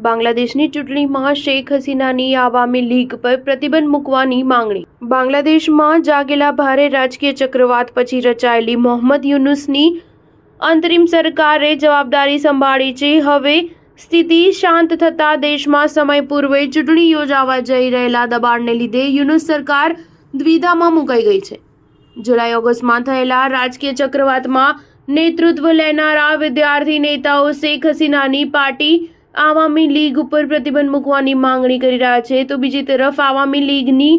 બાંગ્લાદેશની ચૂંટણીમાં શેખ હસીનાની આવામી લીગ પર પ્રતિબંધ મૂકવાની માંગણી। બાંગ્લાદેશમાં જાગેલા ભારે રાજકીય ચક્રવાત પછી રચાયેલી મોહમ્મદ યુનુસની અંતરિમ સરકારે જવાબદારી સંભાળી છે। હવે સ્થિતિ શાંત થતાં દેશમાં સમય પૂર્વે ચૂંટણી યોજાવા જઈ રહેલા દબાણને લીધે યુનુસ સરકાર દ્વિધામાં મુકાઈ ગઈ છે। જુલાઈ-ઓગસ્ટમાં થયેલા રાજકીય ચક્રવાતમાં નેતૃત્વ લેનારા વિદ્યાર્થી નેતાઓ શેખ હસીનાની પાર્ટી આવામી લીગ ઉપર પ્રતિબંધ મૂકવાની માંગણી કરી રહ્યા છે, તો બીજી તરફ આવામી લીગની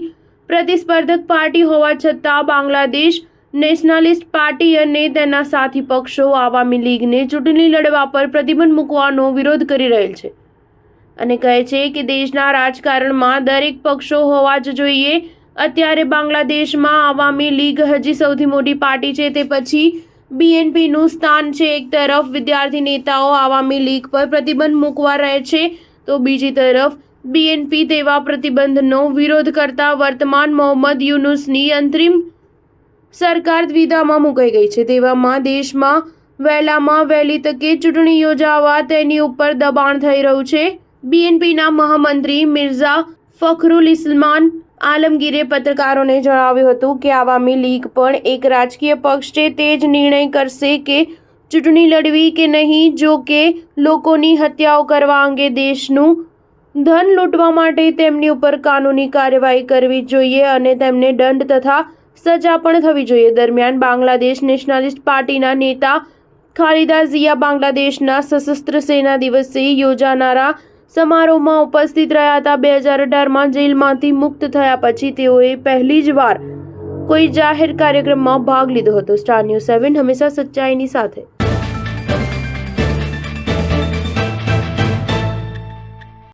પ્રતિસ્પર્ધક પાર્ટી હોવા છતાં બાંગ્લાદેશ નેશનલિસ્ટ પાર્ટી અને તેના સાથી પક્ષો આવામી લીગને ચૂંટણી લડવા પર પ્રતિબંધ મૂકવાનો વિરોધ કરી રહેલ છે અને કહે છે કે દેશના રાજકારણમાં દરેક પક્ષો હોવા જ જોઈએ। અત્યારે બાંગ્લાદેશમાં આવામી લીગ હજી સૌથી મોટી પાર્ટી છે, તે પછી બીએનપીનું સ્થાન છે। એક તરફ વિદ્યાર્થી નેતાઓ આવામી લીગ પર પ્રતિબંધ મૂકવા રહે છે, તો બીજી તરફ બીએનપી તેવા પ્રતિબંધનો વિરોધ કરતા વર્તમાન મોહમ્મદ યુનુસની અંતરિમ સરકાર દ્વિધામાં મુકાઈ ગઈ છે। તેવામાં દેશમાં વહેલામાં વહેલી તકે ચૂંટણી યોજાવા તેની ઉપર દબાણ થઈ રહ્યું છે। બીએનપીના મહામંત્રી મિર્ઝા ફખરુલ ઇસ્લામ આલમગીરે પત્રકારોને જણાવ્યું હતું કે આવામી લીગ પણ એક રાજકીય પક્ષ છે, તે જ નિર્ણય કરશે કે ચૂંટણી લડવી કે નહીં। જો કે લોકોની હત્યાઓ કરવા અંગે દેશનું ધન લૂંટવા માટે તેમની ઉપર કાનૂની કાર્યવાહી કરવી જોઈએ અને તેમને દંડ તથા સજા પણ થવી જોઈએ। દરમિયાન બાંગ્લાદેશ નેશનલિસ્ટ પાર્ટીના નેતા ખાલિદા ઝિયા બાંગ્લાદેશના સશસ્ત્ર સેના દિવસે યોજાનારા સમારોહમાં ઉપસ્થિત રહ્યા હતા। 2018માં જેલમાંથી મુક્ત થયા પછી તેઓએ પહેલી જ વાર કોઈ જાહેર કાર્યક્રમમાં ભાગ લીધો હતો। સ્ટાર ન્યૂઝ 7 હંમેશા સચ્ચાઈની સાથે।